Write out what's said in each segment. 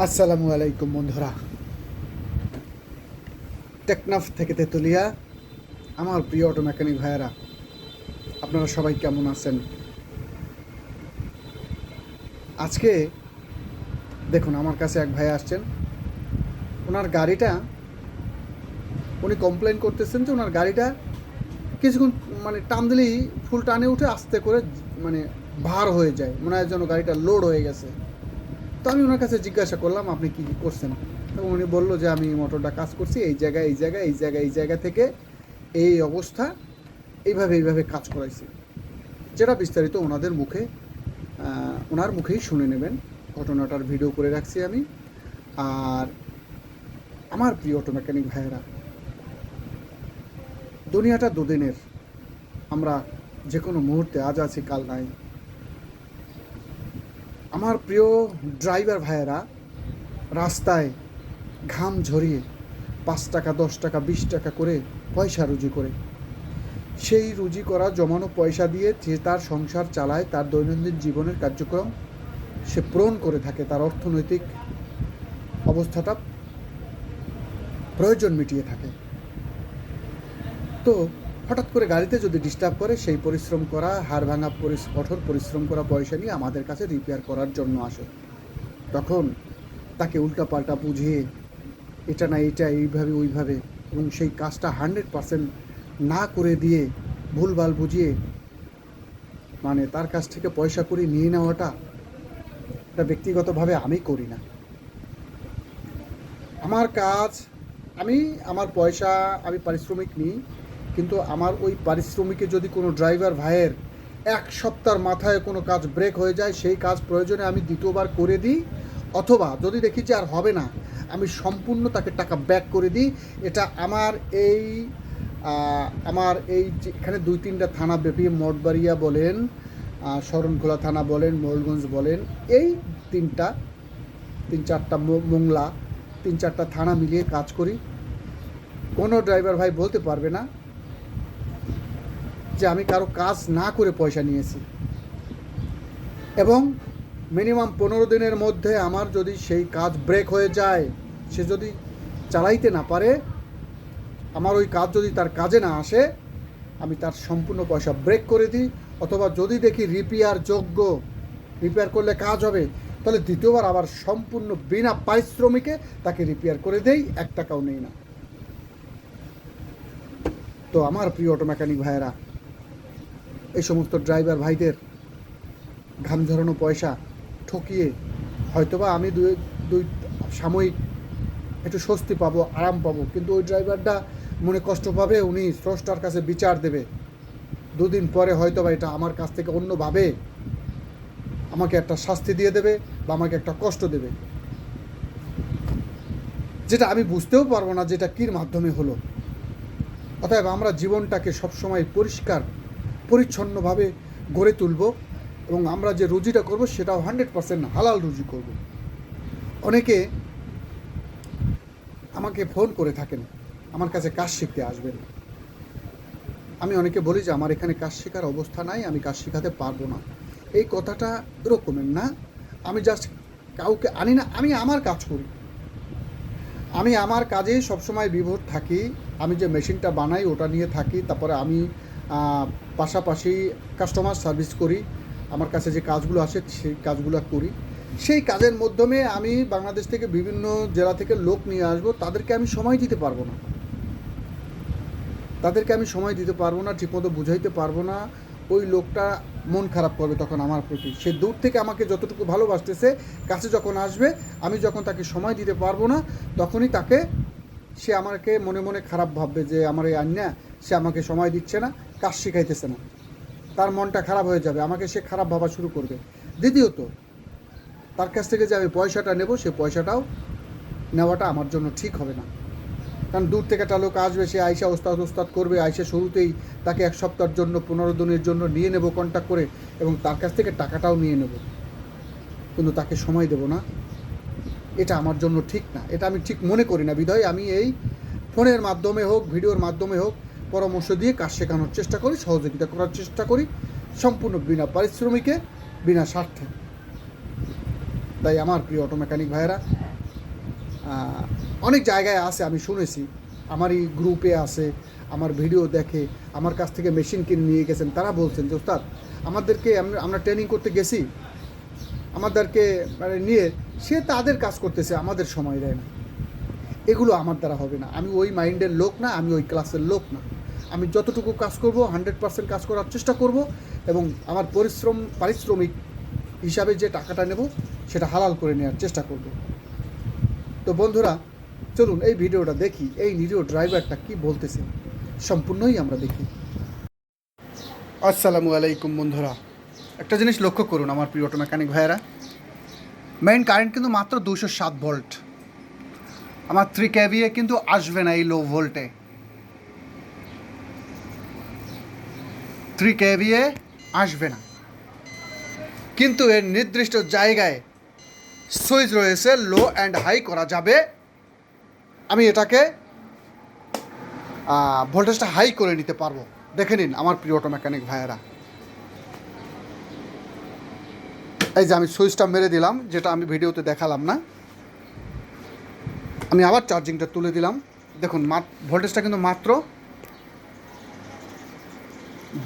আসসালামু আলাইকুম বন্ধুরা, টেকনাফ থেকে তেতুলিয়া। আমার প্রিয় অটো মেকানিক ভাইয়েরা, আপনারা সবাই কেমন আছেন? আজকে দেখুন, আমার কাছে এক ভাই আসছেন। ওনার গাড়িটা, উনি কমপ্লেন করতেছেন যে ওনার গাড়িটা কিছুক্ষণ টান দিলেই ফুল টানে উঠে আস্তে করে ভার হয়ে যায়, মনে হয় যেন গাড়িটা লোড হয়ে গেছে। তো আমি ওনার কাছে জিজ্ঞাসা করলাম, আপনি কী কী করছেন? তখন উনি বললো যে আমি মোটরটা কাজ করছি এই জায়গায় এই জায়গায় এই জায়গায় এই জায়গা থেকে এই অবস্থা, এইভাবে কাজ করাইছি। যেটা বিস্তারিত ওনার মুখেই শুনে নেবেন। ঘটনাটার ভিডিও করে রাখছি আমি। আর আমার প্রিয় অটো মেকানিক ভাইয়েরা, দুনিয়াটা দুদিনের। আমরা যে কোনো মুহূর্তে আজ আছি কাল নাই। আমার প্রিয় ড্রাইভার ভাইয়েরা রাস্তায় ঘাম ঝরিয়ে 5 টাকা 10 টাকা 20 টাকা করে পয়সা রুজি করে, সেই রুজি করা জমানো পয়সা দিয়ে যে তার সংসার চালায়, তার দৈনন্দিন জীবনের কার্যক্রম সে পূরণ করে থাকে, তার অর্থনৈতিক অবস্থাটা প্রয়োজন মিটিয়ে থাকে। তো হঠাৎ করে গাড়িতে যদি ডিস্টার্ব করে, সেই পরিশ্রম করা হাড় ভাঙা কঠোর পরিশ্রম করা পয়সা নিয়ে আমাদের কাছে রিপেয়ার করার জন্য আসে। তখন তাকে উল্টাপাল্টা বুঝিয়ে এটা না এটা এইভাবে ওইভাবে, এবং সেই কাজটা 100% না করে দিয়ে ভুলভাল বুঝিয়ে তার কাছ থেকে পয়সা করে নিয়ে নেওয়াটা, এটা ব্যক্তিগতভাবে আমি করি না। আমার কাজ, আমার পয়সা, আমি পারিশ্রমিক নিই, কিন্তু আমার ওই পারিশ্রমিকে যদি কোনো ড্রাইভার ভাইয়ের 1 সপ্তাহের মাথায় কোনো কাজ ব্রেক হয়ে যায়, সেই কাজ প্রয়োজনে আমি দ্বিতীয়বার করে দিই, অথবা যদি দেখি যে আর হবে না, আমি সম্পূর্ণ তাকে টাকা ব্যাক করে দিই। এটা আমার এই যে এখানে 2-3টা থানা ব্যাপী, মঠবাড়িয়া বলেন, শরণখোলা থানা বলেন, ময়ূরগঞ্জ বলেন, এই 3-4টা মোংলা, 3-4টা থানা মিলিয়ে কাজ করি। কোনো ড্রাইভার ভাই বলতে পারবে না যে আমি কারো কাজ না করে পয়সা নিয়েছি। এবং মিনিমাম 15 দিনের মধ্যে আমার যদি সেই কাজ ব্রেক হয়ে যায়, সে যদি চালাইতে না পারে, আমার ওই কাজ যদি তার কাজে না আসে, আমি তার সম্পূর্ণ পয়সা ব্রেক করে দিই। অথবা যদি দেখি রিপেয়ার করলে কাজ হবে, তাহলে দ্বিতীয়বার আবার সম্পূর্ণ বিনা পারিশ্রমিকে তাকে রিপেয়ার করে দেই, 1 টাকাও নেই না। তো আমার প্রিয় অটো মেকানিক ভাইয়েরা, এই সমস্ত ড্রাইভার ভাইদের ঘাম ঝরানো পয়সা ঠকিয়ে হয়তোবা আমি দুই সাময়িক একটু স্বস্তি পাবো, আরাম পাবো, কিন্তু ওই ড্রাইভারটা মনে কষ্ট পাবে, উনি স্রষ্টার কাছে বিচার দেবে। 2 দিন পরে হয়তোবা এটা আমার কাছ থেকে অন্যভাবে আমাকে একটা শাস্তি দিয়ে দেবে বা আমাকে একটা কষ্ট দেবে, যেটা আমি বুঝতেও পারবো না যেটা কির মাধ্যমে হলো। অতএব আমরা জীবনটাকে সবসময় পরিষ্কার পরিচ্ছন্নভাবে গড়ে তুলব, এবং আমরা যে রুজিটা করব সেটাও 100% হালাল রুজি করব। অনেকে আমাকে ফোন করে থাকেন, আমার কাছে কাজ শিখতে আসবেন। আমি অনেকে বলি যে আমার এখানে কাজ শেখার অবস্থা নাই, আমি কাজ শেখাতে পারবো না। এই কথাটা এরকমের না। আমি জাস্ট কাউকে আনি না, আমি আমার কাজ করি। আমি আমার কাজেই সবসময় বিভোর থাকি। আমি যে মেশিনটা বানাই ওটা নিয়ে থাকি। তারপরে আমি পাশাপাশি কাস্টমার সার্ভিস করি। আমার কাছে যে কাজগুলো আসে সেই কাজগুলো করি। সেই কাজের মাধ্যমে আমি বাংলাদেশ থেকে বিভিন্ন জেলা থেকে লোক নিয়ে আসবো, তাদেরকে আমি সময় দিতে পারবো না, ঠিকমতো বুঝাইতে পারবো না। ওই লোকটা মন খারাপ করবে তখন আমার প্রতি। সে দূর থেকে আমাকে যতটুকু ভালোবাসতেছে, কাছে যখন আসবে, আমি যখন তাকে সময় দিতে পারবো না, তখনই সে আমাকে মনে মনে খারাপ ভাববে যে আমার এই আন্যা, সে আমাকে সময় দিচ্ছে না, কাজ শিখাইতেছে না। তার মনটা খারাপ হয়ে যাবে, আমাকে সে খারাপ ভাবা শুরু করবে। দ্বিতীয়ত, তার কাছ থেকে যে আমি পয়সাটা নেব, সে পয়সাটাও নেওয়াটা আমার জন্য ঠিক হবে না। কারণ দূর থেকে একটা লোক আসবে, সে আইসা ওস্তাদ করবে, আইসা শুরুতেই তাকে 1 সপ্তাহের জন্য 15 দিনের জন্য নিয়ে নেব কন্ট্যাক্ট করে, এবং তার কাছ থেকে টাকাটাও নিয়ে নেব, কিন্তু তাকে সময় দেব না। এটা আমার জন্য ঠিক না, এটা আমি ঠিক মনে করি না। বিধায় আমি এই ফোনের মাধ্যমে হোক, ভিডিওর মাধ্যমে হোক, পরামর্শ দিয়ে কাজ শেখানোর চেষ্টা করি, সহযোগিতা করার চেষ্টা করি, সম্পূর্ণ বিনা পারিশ্রমিকে, বিনা স্বার্থে। তাই আমার প্রিয় অটো মেকানিক ভাইয়েরা, অনেক জায়গায় আছে, আমি শুনেছি, আমারই গ্রুপে আছে, আমার ভিডিও দেখে, আমার কাছ থেকে মেশিন কিনে নিয়ে গেছেন, তারা বলছেন যে ওস্তাদ আমাদেরকে আমরা ট্রেনিং করতে গেছি, আমাদেরকে মানে নিয়ে সে তাদের কাজ করতেছে, আমাদের সময় দেয় না। এগুলো আমার দ্বারা হবে না, আমি ওই মাইন্ডের লোক না, আমি ওই ক্লাসের লোক না। আমি যতটুকু কাজ করব 100% কাজ করার চেষ্টা করব, এবং আমার পারিশ্রমিক হিসাবে যে টাকাটা নেব সেটা হালাল করে নেওয়ার চেষ্টা করব। তো বন্ধুরা, চলুন এই ভিডিওটা দেখি, এই নিরীহ ড্রাইভারটা কি বলতেছে, সম্পূর্ণই আমরা দেখি। আসসালামু আলাইকুম বন্ধুরা, একটা জিনিস লক্ষ্য করুন আমার প্রিয় অটো মেকানিক ভাইয়েরা, মেইন কারেন্ট কিন্তু মাত্র 207 ভোল্ট। আমার 3 kVA কিন্তু আসবে না এই লো ভোল্টে, 3 kVA আসবে না, কিন্তু এর নির্দিষ্ট জায়গায় সুইচ রয়েছে, লো অ্যান্ড হাই করা যাবে। আমি এটাকে ভোল্টেজটা হাই করে নিতে পারবো। দেখে নিন আমার প্রিয় অটো মেকানিক ভাইয়েরা, এই যে আমি সুইচটা মেরে দিলাম, যেটা আমি ভিডিওতে দেখালাম না, আমি আবার চার্জিংটা তুলে দিলাম। দেখুন ভোল্টেজটা কিন্তু মাত্র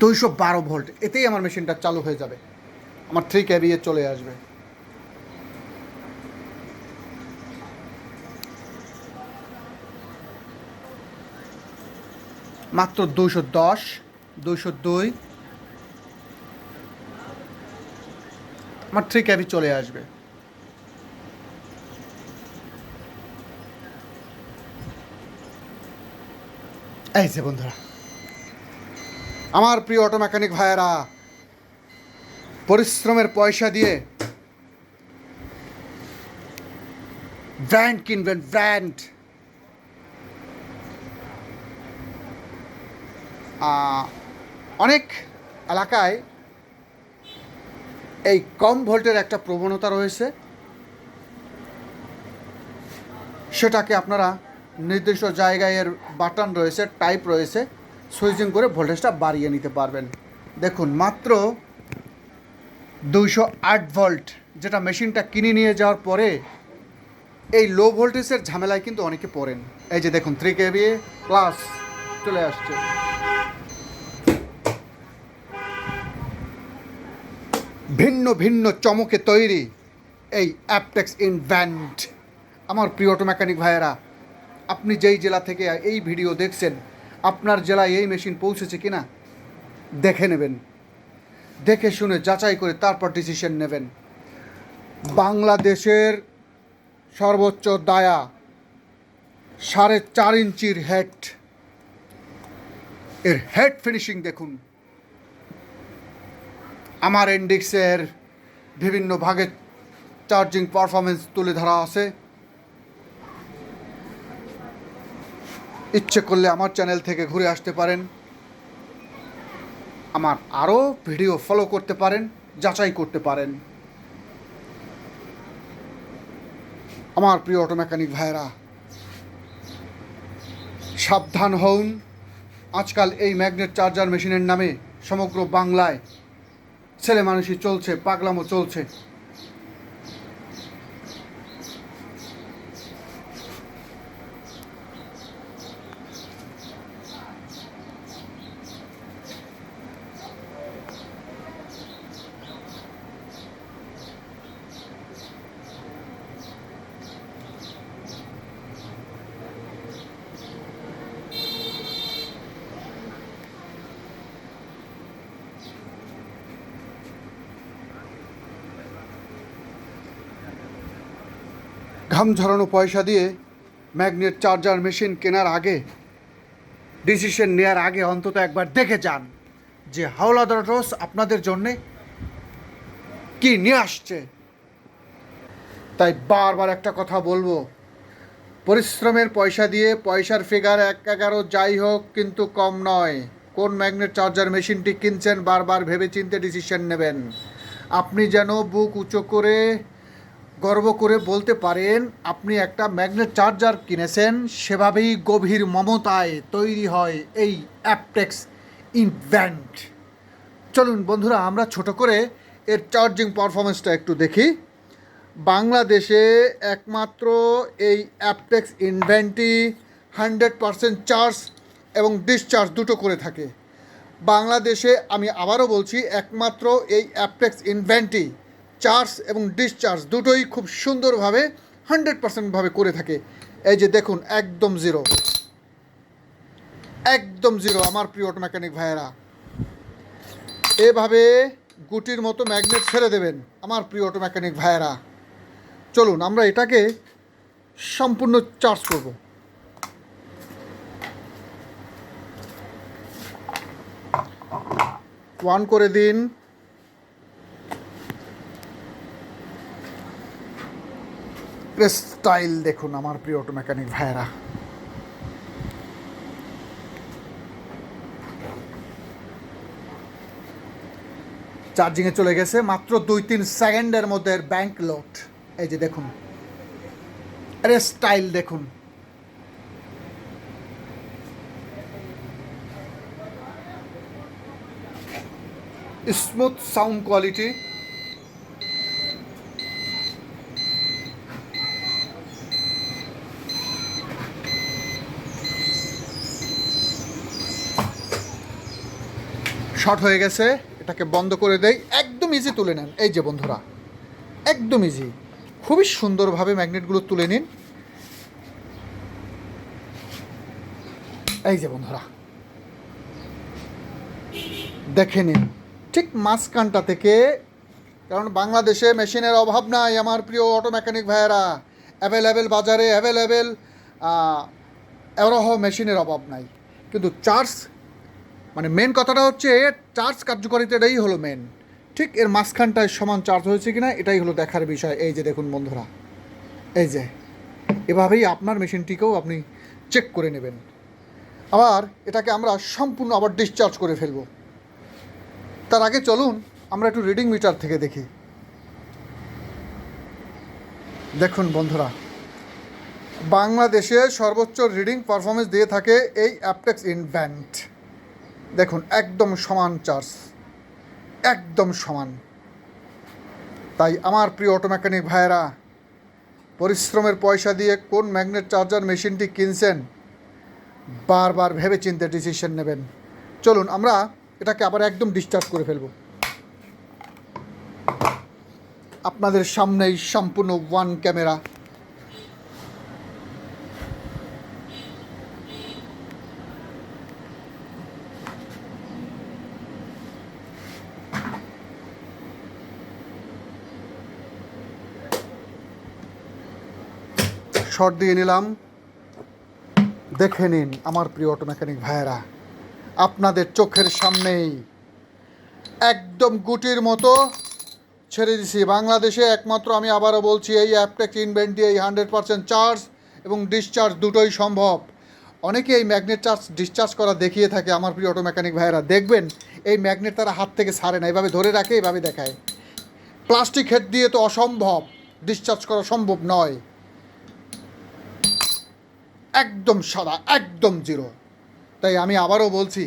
212 ভোল্ট, এতেই আমার মেশিনটা চালু হয়ে যাবে, আমার 3 kVA চলে আসবে। মাত্র 210, 202, আমার 3 kV চলে আসবে। এই যে বন্ধুরা, আমার প্রিয় অটো মেকানিক ভাইয়েরা, পরিশ্রমের পয়সা দিয়ে ব্র্যান্ড কিনবেন, ব্র্যান্ড। অনেক এলাকায় এই কম ভোল্টের একটা প্রবণতা রয়েছে, সেটাকে আপনারা নির্দিষ্ট জায়গায় এর বাটন রয়েছে, টাইপ রয়েছে, সুইচিং করে ভোল্টেজটা বাড়িয়ে নিতে পারবেন। দেখুন মাত্র 208 ভোল্ট, যেটা মেশিনটা কিনে নিয়ে যাওয়ার পরে এই লো ভোল্টেজের ঝামেলায় কিন্তু অনেকে পড়েন। এই যে দেখুন 3 kVA প্লাস চলে আসছে। ভিন্ন ভিন্ন চমকে তৈরি এই অ্যাপটেক্স ইনভেন্ট। আমার প্রিয় অটো মেকানিক ভাইয়েরা, আপনি যেই জেলা থেকে এই ভিডিও দেখছেন, আপনার জেলায় এই মেশিন পৌঁছেছে কিনা দেখে নেবেন, দেখে শুনে যাচাই করে তারপর ডিসিশন নেবেন। বাংলাদেশের সর্বোচ্চ দায়া 4.5 ইঞ্চির হেড, এর হেড ফিনিশিং দেখুন। আমার এন্ডিক্সের বিভিন্ন ভাগে চার্জিং পারফরমেন্স তুলে ধরা আছে, ইচ্ছে করলে আমার চ্যানেল থেকে ঘুরে আসতে পারেন, আমার আরও ভিডিও ফলো করতে পারেন, যাচাই করতে পারেন। আমার প্রিয় অটো মেকানিক ভাইয়েরা, সাবধান হন। আজকাল এই ম্যাগনেট চার্জার মেশিনের নামে সমগ্র বাংলায় ছেলে মানুষই চলছে, পাগলামো চলছে। ঘাম ঝরানো পয়সা দিয়ে ম্যাগনেট চার্জার মেশিন কেনার আগে, ডিসিশন নেওয়ার আগে অন্তত একবার দেখে যান যে হাওলাদার রোস আপনাদের জন্যে কি নিয়ে আসছে। তাই বারবার একটা কথা বলবো, পরিশ্রমের পয়সা দিয়ে পয়সার ফিগার 1/11 যাই হোক, কিন্তু কম নয়। কোন ম্যাগনেট চার্জার মেশিনটি কিনছেন বারবার ভেবে চিন্তে ডিসিশন নেবেন। আপনি যেন বুক উঁচু করে গর্ব করে বলতে পারেন আপনি একটা ম্যাগনেট চার্জার কিনেছেন, সেভাবেই গভীর মমতায় তৈরি হয় এই অ্যাপটেক্স ইনভেন্ট। চলুন বন্ধুরা, আমরা ছোট করে এর চার্জিং পারফরমেন্সটা একটু দেখি। বাংলাদেশে একমাত্র এই অ্যাপটেক্স ইনভেন্টি 100% চার্জ এবং ডিসচার্জ দুটো করে থাকে। বাংলাদেশে আমি আবারও বলছি, একমাত্র এই অ্যাপটেক্স ইনভেন্টি চার্জ এবং ডিসচার্জ দুটোই খুব সুন্দরভাবে 100% করে থাকে। এই যে দেখুন, একদম জিরো, একদম জিরো আমার প্রিয় অটো মেকানিক ভাইয়েরা। এভাবে গুটির মতো ম্যাগনেট ছেড়ে দেবেন আমার প্রিয় অটো মেকানিক ভাইয়েরা। চলুন আমরা এটাকে সম্পূর্ণ চার্জ করব। ওয়ান করে দিন, স্টাইল দেখুন আমার প্রিয় অটো মেকানিক ভাইয়েরা। চার্জিংয়ে চলে গেছে মাত্র 2-3 সেকেন্ডের মধ্যে ব্যাংক লোড। এই যে দেখুন, আরে স্টাইল দেখুন। Smooth sound quality. শর্ট হয়ে গেছে, এটাকে বন্ধ করে দেই। একদম ইজি তুলে নেন। এই যে বন্ধুরা, একদম ইজি, খুবই সুন্দরভাবে ম্যাগনেটগুলো তুলে নিন। এই যে বন্ধুরা দেখে নিন, ঠিক মাঝখানটা থেকে, কারণ বাংলাদেশে মেশিনের অভাব নাই আমার প্রিয় অটো মেকানিক ভাইয়েরা। অ্যাভেলেবেল বাজারে অ্যাভেলেবেল এরহ মেশিনের অভাব নাই, কিন্তু চার্জ মানে মেন কথাটা হচ্ছে চার্জ কার্যকারিতাটাই হলো মেন। ঠিক এর মাঝখানটায় সমান চার্জ হয়েছে কিনা এটাই হলো দেখার বিষয়। এই যে দেখুন বন্ধুরা, এই যে এভাবেই আপনার মেশিনটিকেও আপনি চেক করে নেবেন। আবার এটাকে আমরা সম্পূর্ণ আবার ডিসচার্জ করে ফেলব। তার আগে চলুন আমরা একটু রিডিং মিটার থেকে দেখি। দেখুন বন্ধুরা, বাংলাদেশে সর্বোচ্চ রিডিং পারফরমেন্স দিয়ে থাকে এই অ্যাপটেক্স ইনভেন্ট। দেখুন একদম সমান চার্জ, একদম সমান। তাই আমার প্রিয় অটো মেকানিক ভাইয়েরা, পরিশ্রমের পয়সা দিয়ে কোন ম্যাগনেট চার্জার মেশিনটি কিনছেন বারবার ভেবে চিন্তে ডিসিশন নেবেন। চলুন আমরা এটাকে আবার একদম ডিসচার্জ করে ফেলব। আপনাদের সামনেই সম্পূর্ণ ওয়ান ক্যামেরা। শর্ট দিয়ে নিলাম। দেখে নিন আমার প্রিয় অটো মেকানিক ভাইয়েরা, আপনাদের চোখের সামনেই একদম গুটির মতো ছেড়ে দিছি। বাংলাদেশে একমাত্র আমি আবারও বলছি, এই অ্যাপটেক্স ইনভেন্টি এই 100% চার্জ এবং ডিসচার্জ দুটোই সম্ভব। অনেকে এই ম্যাগনেট চার্জ ডিসচার্জ করা দেখিয়ে থাকে আমার প্রিয় অটো মেকানিক ভাইয়েরা। দেখবেন এই ম্যাগনেট তারা হাত থেকে ছাড়ে না, এভাবে ধরে রাখে, এভাবে দেখায়। প্লাস্টিক হেড দিয়ে তো অসম্ভব, ডিসচার্জ করা সম্ভব নয়। একদম সাদা, একদম জিরো। তাই আমি আবারও বলছি,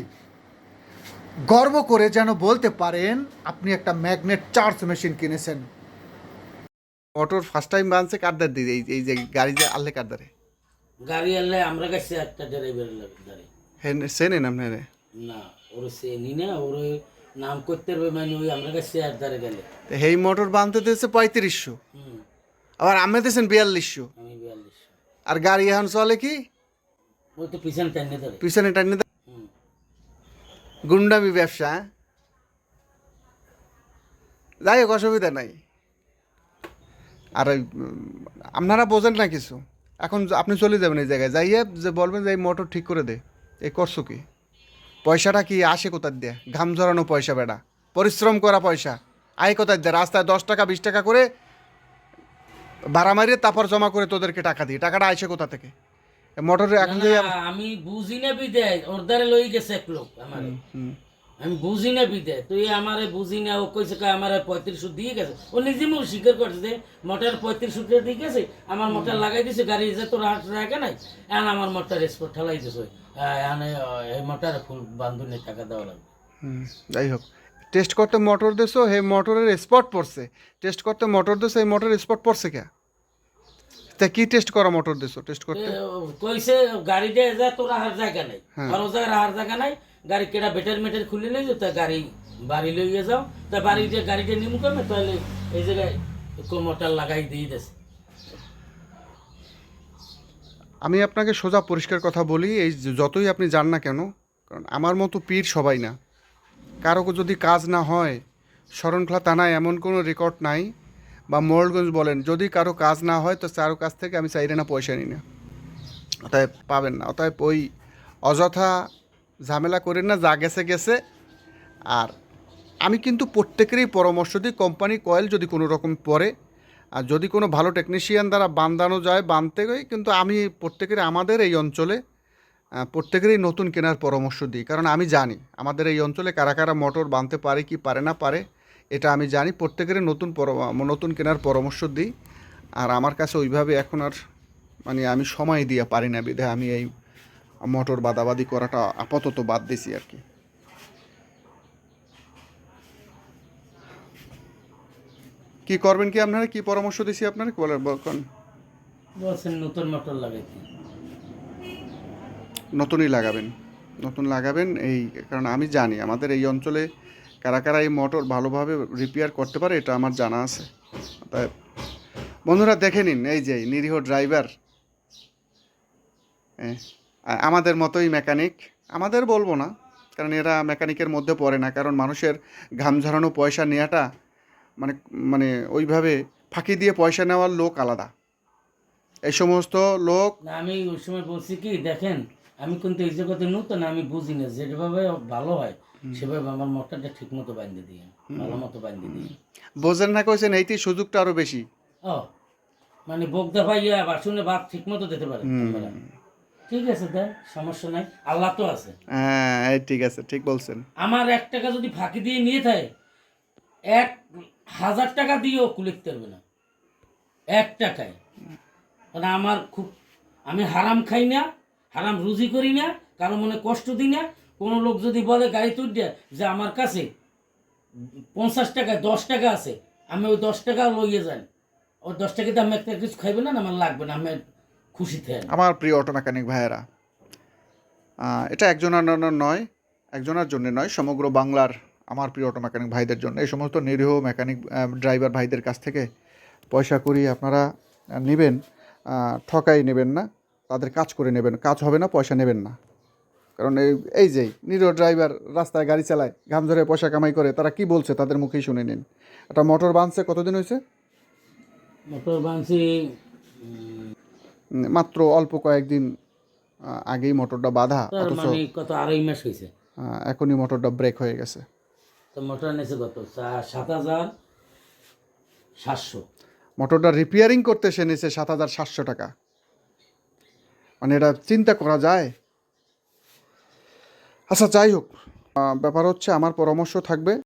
গর্ব করে যেন বলতে পারেন আপনি একটা ম্যাগনেট চার্জ মেশিন কিনেছেন। অটোর ফার্স্ট টাইম বানছে কারদার দিয়ে এই যে গাড়ি যে আনলে কারদারে গাড়ি আনলে আমরা কাছে একটা ড্রাইভারের গাড়ি হ্যাঁ চেনেন আপনার না, ওর চেনি না, ওর নাম করতে পারবে মানে ওই আমরা কাছে আর ধারে গেলে এই মোটর বানতে দিয়েছে 3500, আবার আমি দিয়েছেন 4200, আমি 42। আর গাড়ি এখন চলে কি ওই তো পিছনে টাইনে ধরে পিছনে টাইনে গুন্ডামি ব্যবসা। যাই হোক, অসুবিধা নাই। আর আপনারা বোঝেন না কিছু। এখন আপনি চলে যাবেন এই জায়গায়, যাইয়ে যে বলবেন যে এই মোটর ঠিক করে দে, এই করছো কি, পয়সাটা কি আসে কোথার দিয়ে? ঘাম ঝরানো পয়সা, বেটা পরিশ্রম করা পয়সা আয় কোথার দিয়ে? রাস্তায় 10 টাকা 20 টাকা করে ভাড়া মারিয়ে তারপর জমা করে তোদেরকে টাকা দিই, টাকাটা আসে কোথা থেকে? মোটরে এখন যে আমি বুঝি না বিদায় ওর দ্বারে লই গেছে এক লোক আমার, আমি বুঝি না বিদায় তুই আমারে বুঝি না, ও কইছে আমার 3500 দিয়ে গেছে। ও নিজে মুখ স্বীকার করছে যে মোটর 3500 দিয়ে গেছে, আমার মোটর লাগাই দিছে, গাড়ি যে তোর হাত রাখে নাই, এখন আমার মোটর স্পট ঠেলাই দিছে। এই মোটর ফুল বান্ধবীর টাকা দেওয়া লাগবে। যাই হোক, টেস্ট করতে মোটর দিছো হে মোটরের স্পট পড়ছে, টেস্ট করতে মোটর দিছো এই মোটরের স্পট পড়ছে কে? তা কি টেস্ট করা মোটর দিছো টেস্ট করতে? কইছে গাড়িতে যা তোর রাহার জায়গা নাই, হ্যাঁ। আর ও জায়গায় রাহার জায়গা নাই, গাড়ি কেটা বেটার মেটার খুলে নিয়ে যাও, তা গাড়ি বাড়ি লইয়ে যাও, তা বাড়িতে গাড়িটা নিমু কেমন, তাহলে এই জায়গায় মোটর লাগাই দিয়ে দিয়েছে। আমি আপনাকে সোজা পরিষ্কার কথা বলি, এই যতই আপনি যান না কেন, কারণ আমার মতো পীর সবাই না। কারো যদি কাজ না হয়, শরণখোলা থানায় এমন কোনো রেকর্ড নাই, বা মোড়লগঞ্জ বলেন, যদি কারো কাজ না হয় তো কারো কাছ থেকে আমি চাইলে না পয়সা নিই না, অতএব পাবেন না। অতএব ওই অযথা ঝামেলা করেন না, যা গেছে গেছে। আর আমি কিন্তু প্রত্যেকেরই পরামর্শ দিই, কোম্পানি কয়েল যদি কোনো রকম পড়ে, আর যদি কোনো ভালো টেকনিশিয়ান দ্বারা বাঁধানো যায় বাঁধতে গই, কিন্তু আমি প্রত্যেকের আমাদের এই অঞ্চলে প্রত্যেকেরই নতুন কেনার পরামর্শ দিই, কারণ আমি জানি আমাদের এই অঞ্চলে কারা কারা মোটর বাঁধতে পারে কি পারে না পারে, এটা আমি জানি। প্রত্যেকেরই নতুন কেনার পরামর্শ দিই। আর আমার কাছে ওইভাবে এখন আর মানে আমি সময় দিয়ে পারি না, বিধায় আমি এই মোটর বাদাবাদি করাটা আপাতত বাদ দিছি আর কি। কি করবেন কি আপনারা, কি পরামর্শ দিছি আপনারা, কি বলেন বলুন? বলছেন নতুন মোটর লাগাইতে। নতুনই লাগাবেন, নতুন লাগাবেন। এই কারণ আমি জানি আমাদের এই অঞ্চলে কারা কারা এই মোটর ভালোভাবে রিপেয়ার করতে পারে, এটা আমার জানা আছে। তাই বন্ধুরা দেখে নিন, এই যে নিরীহ ড্রাইভার, আমাদের মতোই মেকানিক, আমাদের বলবো না কারণ এরা মেকানিকের মধ্যে পড়ে না, কারণ মানুষের ঘাম ঝরানো পয়সা নেওয়াটা মানে মানে ওইভাবে ফাঁকি দিয়ে পয়সা নেওয়ার লোক আলাদা। এই সমস্ত লোক না, আমি ওই সময় বলছি কি দেখেন, আমি কিন্তু এই জগতে নতুন, আমি বুঝি না, যেভাবে ভালো হয় সেভাবে আমার মোটরটা ঠিক মতো বাঁধিয়ে দিই, ভালো মতো বাঁধিয়ে দিই। বোঝেন না, কইছেন এইটি সুযোগটা আরো বেশি। ও মানে বগদা ভাইয়া বাসনে ভাত ঠিক মতো দিতে পারে আপনারা। ঠিক আছে, দেন, সমস্যা নাই, আল্লাহ তো আছে। হ্যাঁ এই ঠিক আছে, ঠিক বলছেন। আমার 1 টাকা যদি ফাঁকি দিয়ে নিয়ে থাকে, 1000 টাকা দিয়েও কুলিতে পারবে না 1 টাকায়। কারণ আমার খুব, আমি হারাম খাই না, হারাম রুজি করি না, কারো মনে কষ্ট দিই না। কোনো লোক যদি বলে গাড়ি তুই যে আমার কাছে 50 টাকা 10 টাকা আছে, আমি ওই 10 টাকা লইয়ে যাই, ওই 10 টাকাতে আমি একটা কিছু খাইবে না, আমার লাগবে না, আমি খুশি থাকি। আমার প্রিয় অটো মেকানিক ভাইয়েরা, এটা একজনের নয়, একজনের জন্য নয়, সমগ্র বাংলার আমার প্রিয় অটো মেকানিক ভাইদের জন্য। এই সমস্ত নিরীহ মেকানিক ড্রাইভার ভাইদের কাছ থেকে পয়সা করি আপনারা নেবেন, ঠকাই নেবেন না, তাদের কাজ করে নেবেন, কাজ হবে না, পয়সা নেবেন না। কারণ এই যে নিরীহ ড্রাইভার রাস্তায় গাড়ি চালায়, ঘাম ধরে পয়সা কামাই করে, তারা কি বলছে তাদের মুখেই শুনে নিন। একটা মোটর বাঁধছে কতদিন হয়েছে? মোটর বানছি মাত্র অল্প কয়েকদিন আগেই মোটরটা বাঁধা, তার অথচ মানে কত 2.5 মাস হয়েছে। এখনই মোটরটা ব্রেক হয়ে গেছে। তো মোটর নিয়েছে কত 7,700। মোটরটা রিপেয়ারিং করতে সে নিয়েছে 7,700 টাকা। মানে এটা চিন্তা করা যায়? আচ্ছা যাই হোক, ব্যাপার হচ্ছে আমার পরামর্শ থাকবে